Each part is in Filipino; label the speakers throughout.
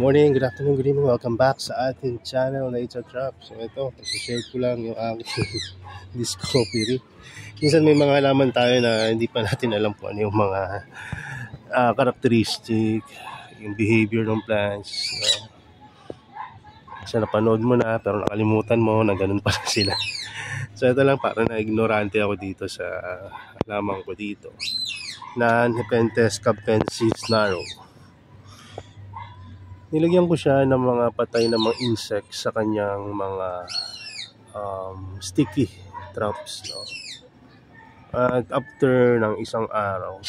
Speaker 1: morning, good afternoon, good evening. Welcome back sa ating channel na It's a Trap. So ito, share ko lang yung aking discovery. Minsan may mga halaman tayo na hindi pa natin alam kung ano yung mga characteristic, yung behavior ng plants. Kasi napanood mo na pero nakalimutan mo na ganun pala sila. So ito lang, para na ignorante ako dito sa halaman ko dito na Nepenthes capensis narrow. Nilagyan ko siya ng mga patay na mga insects sa kanyang mga sticky traps, no? At after ng isang araw,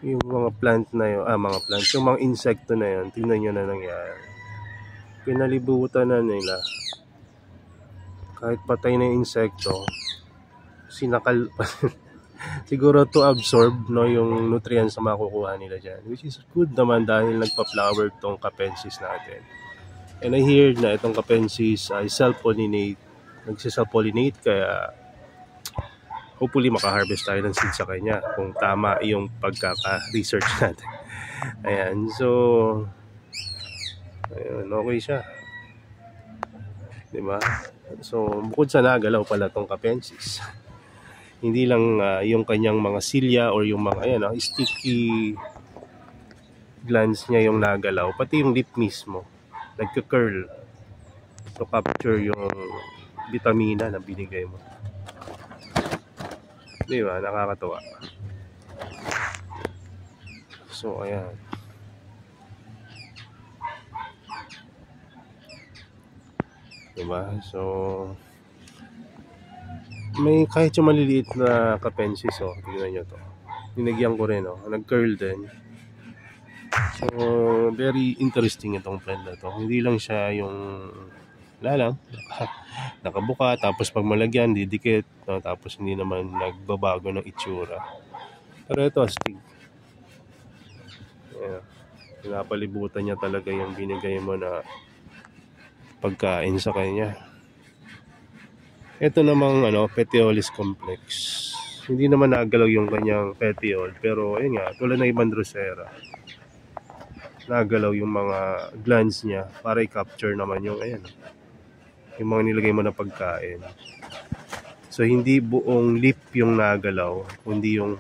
Speaker 1: yung mga plant na yun, yung mga insekto na yun, tingnan nyo na nangyari. Pinalibutan na nila. Kahit patay na yung insekto, sinakal pa siguro to absorb, no, yung nutrients na makukuha nila dyan, which is good naman dahil nagpa-flower tong capensis natin. And I hear na itong capensis ay nagsiself-pollinate, kaya hopefully makaharvest tayo ng seed sa kanya kung tama yung pagkaka-research natin. Ayan, so ayun, okay siya, diba? So bukod sa nagalaw pala tong capensis, hindi lang yung kanyang mga silya or yung mga sticky glands niya yung nagalaw, pati yung lip mismo nagka-curl to capture yung vitamina na binigay mo. Diba? Nakakatawa. So ayan, diba? So may kahit yung maliliit na capensis, tingnan nyo to, ninagyan ko rin, nag-curl din. So very interesting itong plant na to. Hindi lang siya yung nakabuka tapos pag malagyan didikit, tapos hindi naman nagbabago ng itsura. Pero ito astig. Pinapalibutan niya talaga yung binigay mo na pagkain sa kanya. Ito namang Petiolis complex. Hindi naman nagalaw yung kanyang petiole, pero ayun nga, tulad ng ibang drosera, nagalaw yung mga glands niya para i-capture naman yung yung mga nilagay mo na pagkain. So hindi buong lip yung nagalaw, kundi yung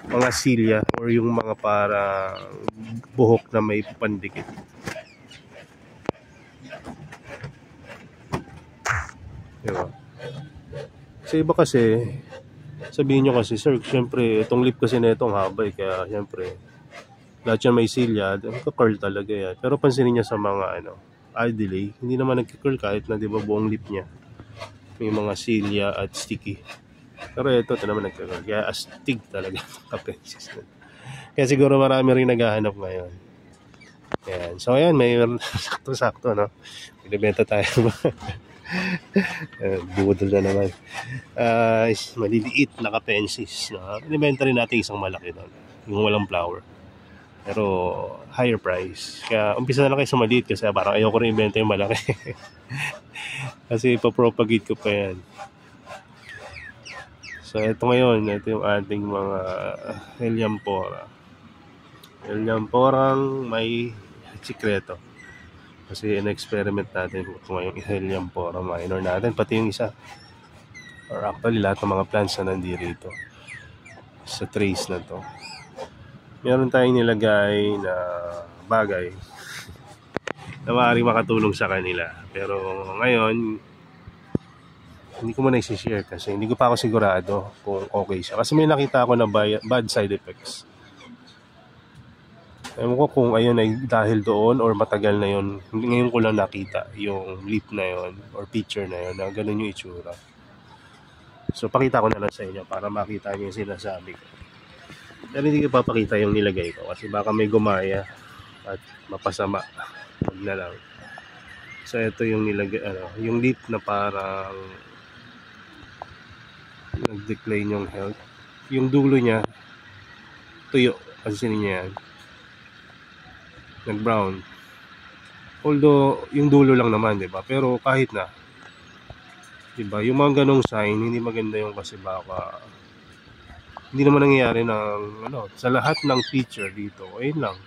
Speaker 1: mga silya or yung mga parang buhok na may pandikit. Diba? Sa iba kasi, sabihin nyo kasi, sir, syempre itong lip kasi na itong haba, kaya syempre lahat yan may silya, nagka-curl talaga yan. Pero pansinin niya sa mga delay, hindi naman nagka-curl kahit na diba buong lip niya may mga silya at sticky. Pero ito naman nagka-curl, kaya astig talaga capensis. Kaya siguro marami rin naghahanap ngayon. Ayan. So ayan, may sakto-sakto, no? Binibenta tayo. Budol na naman. Maliliit na capensis, no? Binibenta rin natin isang malaki doon, yung walang flower, pero higher price. Kaya umpisa na lang kayo sa maliit kasi parang ayoko rin ibenta yung malaki. Kasi ipapropagate ko pa yan. So ito ngayon, ito yung ating mga Helianthemporang may sikreto. Kasi in-experiment natin kung yung Helianthemora minor natin, pati yung isa, or actually lahat ng mga plants na nandito sa trace na to. Meron tayong nilagay na bagay na maaaring makatulong sa kanila. Pero ngayon, hindi ko muna i-share kasi hindi ko pa ako sigurado kung okay siya. Kasi may nakita ako na bad side effects. Ewan ko kung ayun ay dahil doon or matagal na yun. Ngayon ko lang nakita yung lip na yun or picture na yun na ganun yung itsura. So pakita ko na lang sa inyo para makita niyo yung sinasabi ko. Pero hindi ko papakita yung nilagay ko kasi baka may gumaya at mapasama. Huwag na lang. So ito yung nilagay, yung lip na parang nag-decline yung health. Yung dulo niya tuyo, kasi niya yan, nag-brown. Although yung dulo lang naman, 'di ba? Pero kahit na, 'di ba? Yung mga ganong sign hindi maganda yung kasi baka hindi naman nangyayari ng sa lahat ng feature dito. Ayun lang.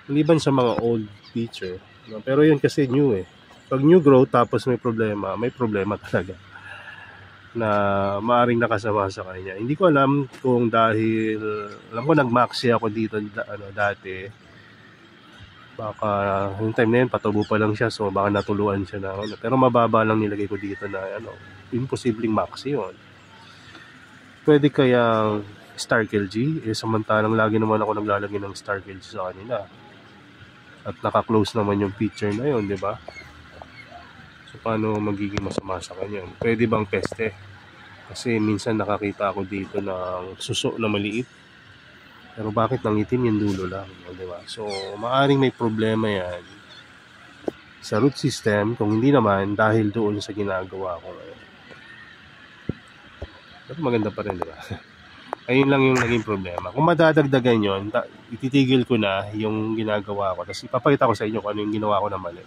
Speaker 1: Maliban sa mga old feature. No? Pero yun kasi new eh. Pag new growth tapos may problema talaga na maaring nakasama sa kanya. Hindi ko alam kung dahil, alam ko nag-maxi ako dito dati. Baka yung time na yun, patubo pa lang siya, so baka natuluan siya na pero mababa lang nilagay ko dito na imposibleng maxi yun. Pwede kayang Starkel G, samantalang lagi naman ako naglalagay ng Starkel G sa kanila. At naka-close naman yung picture na yun, di ba? So, paano magiging masama sa kanya? Pwede bang peste? Kasi minsan nakakita ako dito ng suso na maliit. Pero bakit nangitim yung dulo lang? Di ba? So, maaring may problema yan sa root system. Kung hindi naman, dahil doon sa ginagawa ko ngayon. Pero maganda pa rin, di ba? Ayun lang yung naging problema. Kung madadagdagan yun, ititigil ko na yung ginagawa ko. Tapos ipapakita ko sa inyo kung ano yung ginawa ko na mali.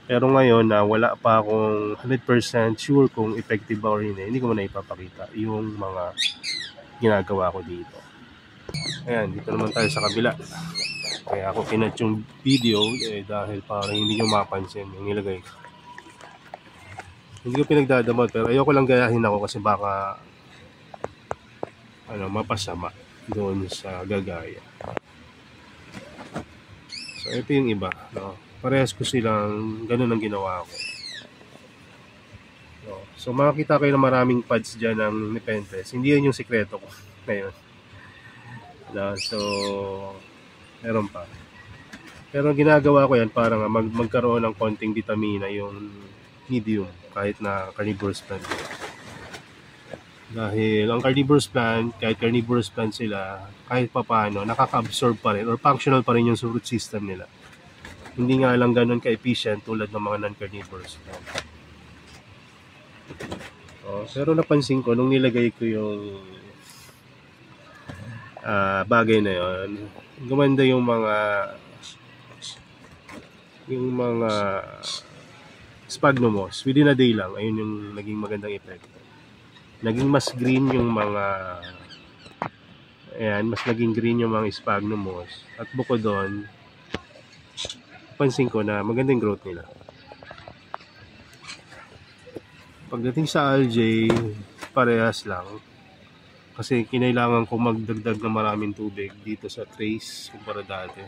Speaker 1: Pero ngayon na wala pa akong 100% sure kung effective ba or hindi ko na ipapakita yung mga ginagawa ko dito. Ayan, dito naman tayo sa kabila. Kaya ako kinat yung video dahil parang hindi nyo mapansin yung nilagay ko. Hindi ko pinagdadamot pero ayoko lang gayahin ako kasi baka mapasama doon sa gagaya. So ito yung iba, no? Parehas ko silang ganun ang ginawa ko. So makakita kayo na maraming pads dyan ng Nepenthes. Hindi yan yung sikreto ko ngayon. So meron pa. Pero ginagawa ko yan para nga magkaroon ng konting vitamina yung medium kahit na carnivorous plant. Dahil ang carnivorous plant, kahit carnivorous plant sila, kahit papaano, nakaka-absorb pa rin or functional pa rin yung root system nila. Hindi nga lang ganun ka-efficient tulad ng mga non-carnivorous plant. Pero napansin ko, nung nilagay ko yung bagay na yun, gumanda yung mga sphagnumos. Within a day lang, ayun yung naging magandang effect. Naging mas green yung mas naging green yung mga sphagnumos. At bukod doon, pansin ko na magandang growth nila. Pagdating sa algae, parehas lang. Kasi kinailangan ko magdagdag ng maraming tubig dito sa trays kumpara dati.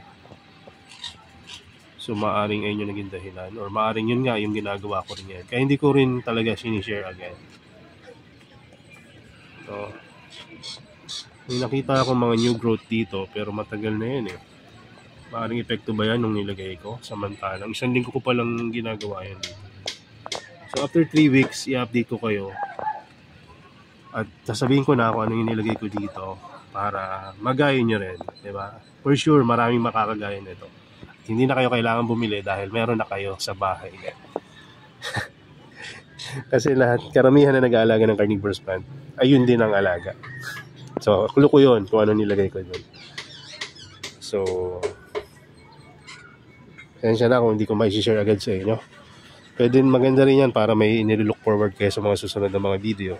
Speaker 1: So maaring ayun yung naging dahilan or maaring yun nga yung ginagawa ko rin yan. Kaya hindi ko rin talaga sinishare agad. So, may nakita akong mga new growth dito pero matagal na yun eh. Maaring epekto ba yan nung nilagay ko? Samantalang, isang linggo ko palang ginagawa yan dito. So after 3 weeks, i-update ko kayo. At sasabihin ko na kung ano yung nilagay ko dito para magaya nyo rin. Diba? For sure, maraming makakagaya nito. Hindi na kayo kailangan bumili dahil meron na kayo sa bahay. Kasi karamihan na nag-aalaga ng carnivorous plant, ayun din ang alaga. So, kulo ko yun kung ano nilagay ko doon. So, kaya na kung hindi ko mai-share agad sa inyo. Pwede maganda rin yan para may inilook forward kayo sa mga susunod na mga video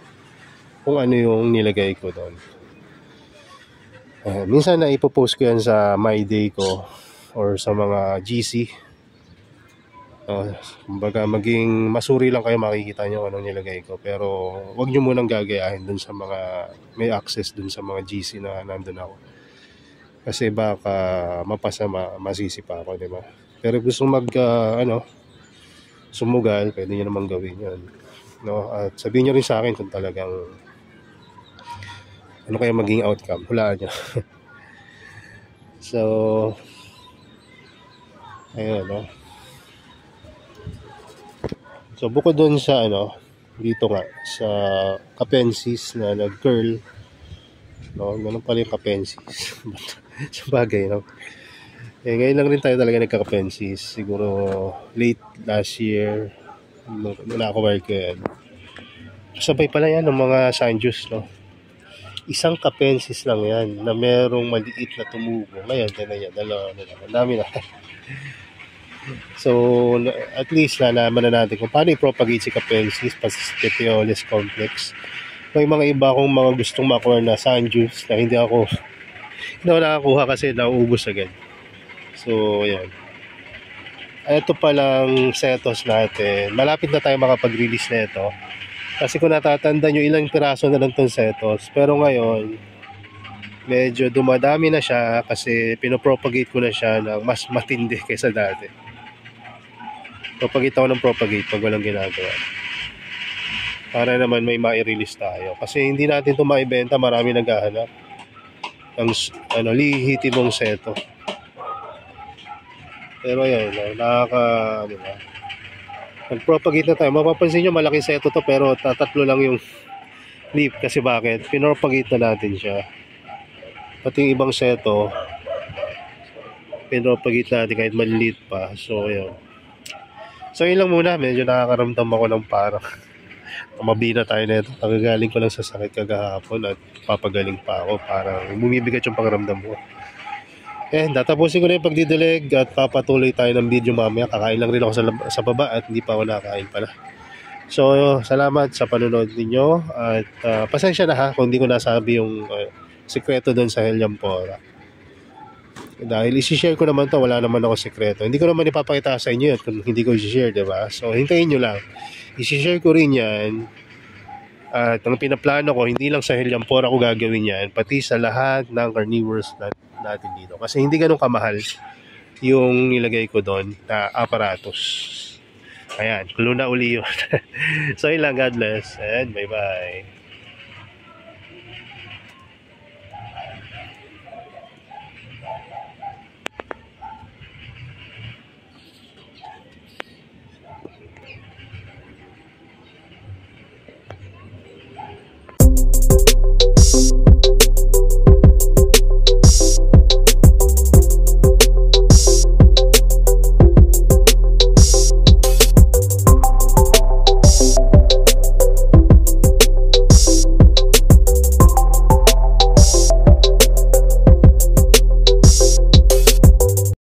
Speaker 1: kung ano yung nilagay ko doon. Minsan na ipopost ko yan sa My Day ko or sa mga GC. Kumbaga maging masuri lang kayo, makikita nyo kung ano nilagay ko. Pero wag nyo munang gagayahin dun sa mga may access dun sa mga GC na nandun ako. Kasi baka mapasama, masisipa ako, di ba? Pero gusto sumugal, pwede nyo namang gawin yan. No? At sabihin nyo rin sa akin kung talagang ano kaya maging outcome. Hulaan nyo. So, ayun, no? So, bukod doon sa, dito nga, sa Capensis na nag-curl, no? Ganun pala yung Capensis. Sa bagay, no? Ngayon lang rin tayo talaga nagka-Capensis. Siguro late last year, nung na-acquire ko yan. Sabay pala yan ng mga Sanjus, no? Isang Capensis lang yan na merong maliit na tumubo. Ngayon, dalawa. Ang dami na. So, at least nalaman na natin kung paano i-propagate si Capensis Pasitiolis complex. May mga iba akong mga gustong makuha na Sanjus na hindi ako nakakuha kasi nauubos agad. So, yan. Ito palang setos natin. Malapit na tayo makapag-release na ito. Kasi kung natatanda nyo, ilang piraso na lang itong setos. Pero ngayon, medyo dumadami na siya kasi pinopropagate ko na siya ng mas matindi kaysa dati. Propagate ako ng propagate pag walang ginagawa. Para naman may mai-release tayo. Kasi hindi natin ito maibenta, marami naghahanap ng lihitimong seto. Pero ayan, diba? Nag-propagate na tayo. Mapapansin nyo, malaki seto to pero tatatlo lang yung leaf. Kasi bakit? Pinopagate na natin siya. Pati yung ibang seto, pinopagate natin kahit maliliit pa. So, ayan. So, yun lang muna. Medyo nakakaramdam ako ng parang mabina tayo na ito. Nagagaling ko lang sa sakit kagahapon at papagaling pa ako. Parang bumibigat yung pangaramdam ko. Tatapusin ko na yung pagdidilig at papatuloy tayo ng video mamaya. Kakain lang rin ako sa baba at hindi pa ako nakakain pala. So, salamat sa panonood ninyo at pasensya na ha kung hindi ko nasabi yung sikreto doon sa Heliampora. Dahil isi-share ko naman to, wala naman ako sikreto. Hindi ko naman ipapakita sa inyo yun kung hindi ko isi-share, diba? So, hintayin nyo lang. Isi-share ko rin yan. At ang pinaplano ko, hindi lang sa Heliampora ko gagawin yan, pati sa lahat ng carnivores natin dito. Kasi hindi ganun kamahal yung nilagay ko doon na apparatus. Ayan, clue na uli yun. So, yun lang. God bless and bye-bye.